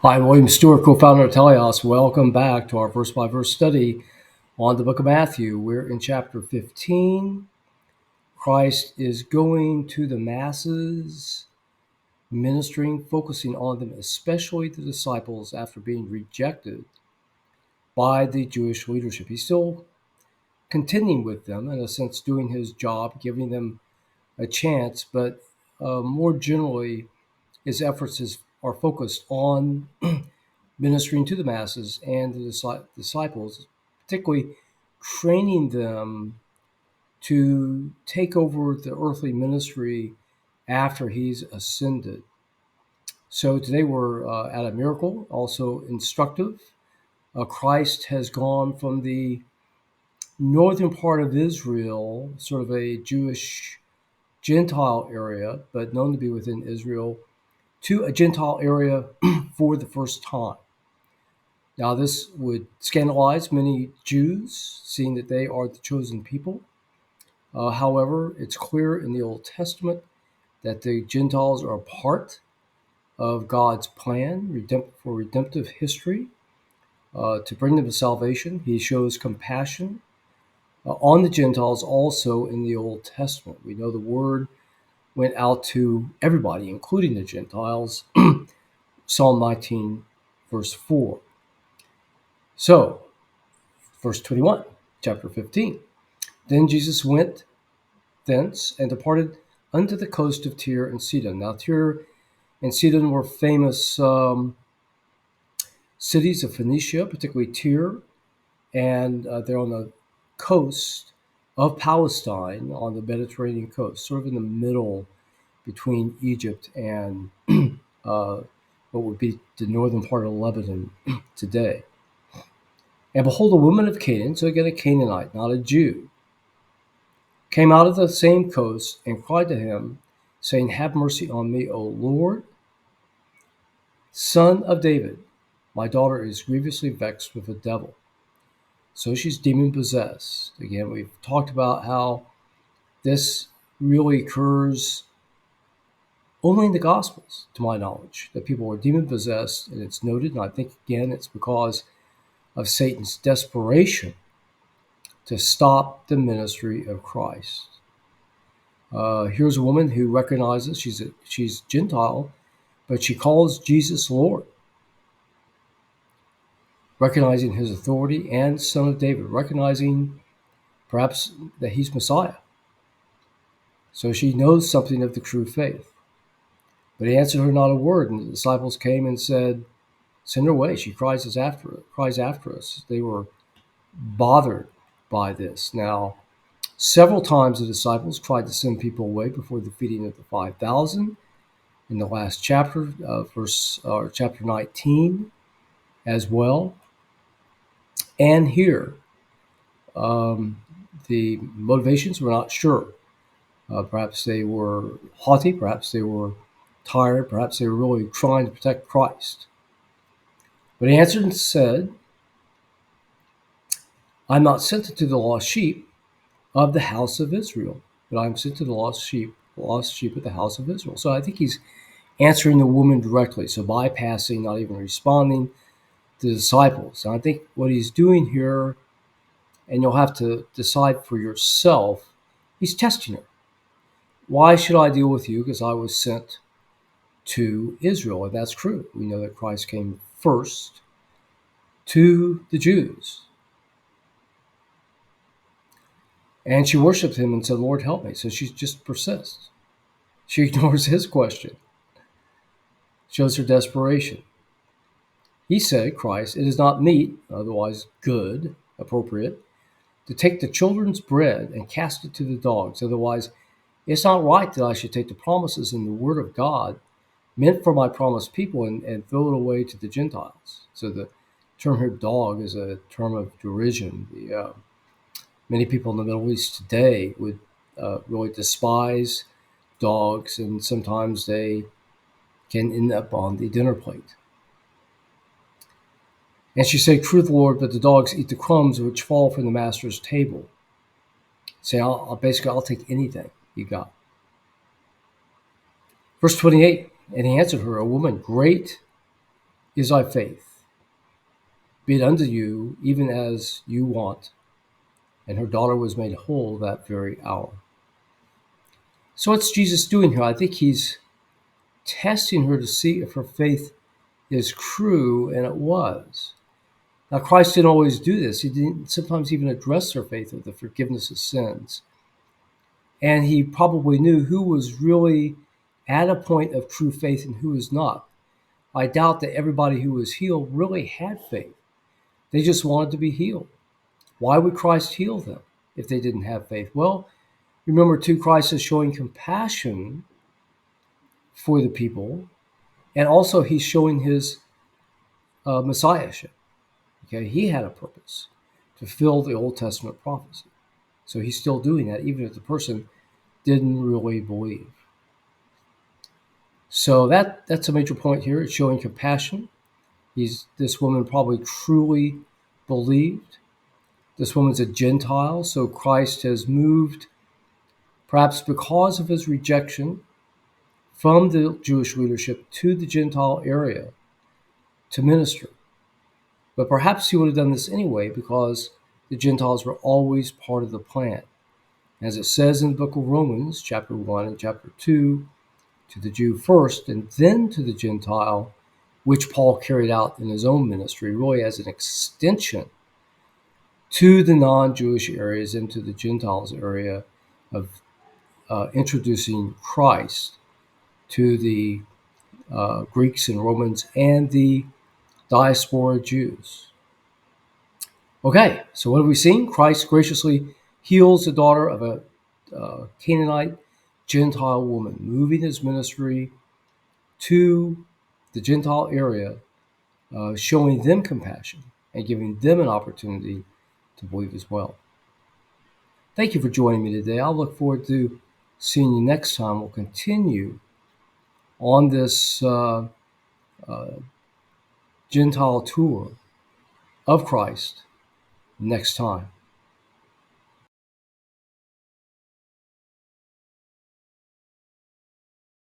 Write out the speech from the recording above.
Hi, William Stewart, co-founder of Teleios. Welcome back to our verse-by-verse study on the book of Matthew. We're in chapter 15. Christ is going to the masses, ministering, focusing on them, especially the disciples after being rejected by the Jewish leadership. He's still contending with them, in a sense, doing his job, giving them a chance, but more generally, his efforts are focused on ministering to the masses and the disciples, particularly training them to take over the earthly ministry after he's ascended. So today we're at a miracle, also instructive. Christ has gone from the northern part of Israel, sort of a Jewish Gentile area, but known to be within Israel, to a Gentile area for the first time. Now, this would scandalize many Jews, seeing that they are the chosen people. However, it's clear in the Old Testament that the Gentiles are a part of God's plan for redemptive history to bring them to salvation. He shows compassion on the Gentiles also in the Old Testament. We know the word went out to everybody, including the Gentiles. Psalm 19, verse 4. So, verse 21, chapter 15. Then Jesus went thence and departed unto the coast of Tyre and Sidon. Now, Tyre and Sidon were famous cities of Phoenicia, particularly Tyre, and they're on the coast of Palestine, on the Mediterranean coast, sort of in the middle between Egypt and what would be the northern part of Lebanon today. And behold, a woman of Canaan, so again a Canaanite, not a Jew, came out of the same coast and cried to him, saying, Have mercy on me, O Lord, Son of David. My daughter is grievously vexed with a devil. So she's demon possessed. Again, we've talked about how this really occurs only in the Gospels, to my knowledge, that people are demon possessed, and it's noted, and I think, again, it's because of Satan's desperation to stop the ministry of Christ. Here's a woman who recognizes she's Gentile, but she calls Jesus Lord, recognizing his authority and Son of David, recognizing perhaps that he's Messiah. So she knows something of the true faith. But he answered her not a word, and the disciples came and said, Send her away. She cries after us. They were bothered by this. Now, several times the disciples tried to send people away before the feeding of the 5,000. In the last chapter, chapter 19 as well. And here, the motivations were not sure. Perhaps they were haughty, perhaps they were tired, perhaps they were really trying to protect Christ. But he answered and said, I'm not sent to the lost sheep of the house of Israel, but I'm sent to the lost sheep of the house of Israel. So I think he's answering the woman directly, so bypassing, not even responding to the disciples. And I think what he's doing here, and you'll have to decide for yourself, he's testing her. Why should I deal with you? Because I was sent to Israel, and that's true. We know that Christ came first to the Jews. And she worshiped him and said, Lord, help me. So she just persists. She ignores his question, shows her desperation. He said, Christ, it is not meet, otherwise good, appropriate, to take the children's bread and cast it to the dogs. Otherwise, it's not right that I should take the promises in the word of God meant for my promised people and throw it away to the Gentiles. So the term here, dog, is a term of derision. Many people in the Middle East today would really despise dogs, and sometimes they can end up on the dinner plate. And she said, Truth, Lord, but the dogs eat the crumbs which fall from the master's table. Say, I'll take anything you got. Verse 28, and he answered her, O woman, great is thy faith? Be it unto you, even as you want. And her daughter was made whole that very hour. So what's Jesus doing here? I think he's testing her to see if her faith is true, and it was. Now, Christ didn't always do this. He didn't sometimes even address her faith with the forgiveness of sins. And he probably knew who was really at a point of true faith and who was not. I doubt that everybody who was healed really had faith. They just wanted to be healed. Why would Christ heal them if they didn't have faith? Well, remember too, Christ is showing compassion for the people, and also he's showing his messiahship. Okay, he had a purpose to fulfill the Old Testament prophecy. So he's still doing that, even if the person didn't really believe. So that's a major point here. It's showing compassion. This woman probably truly believed. This woman's a Gentile, so Christ has moved, perhaps because of his rejection from the Jewish leadership, to the Gentile area to minister. But perhaps he would have done this anyway because the Gentiles were always part of the plan. As it says in the book of Romans, chapter 1 and chapter 2, to the Jew first and then to the Gentile, which Paul carried out in his own ministry, really as an extension to the non-Jewish areas and to the Gentiles area of introducing Christ to the Greeks and Romans and the diaspora Jews. Okay, so what have we seen? Christ graciously heals the daughter of a Canaanite Gentile woman, moving his ministry to the Gentile area, showing them compassion and giving them an opportunity to believe as well. Thank you for joining me today. I'll look forward to seeing you next time. We'll continue on this Gentile tour of Christ next time.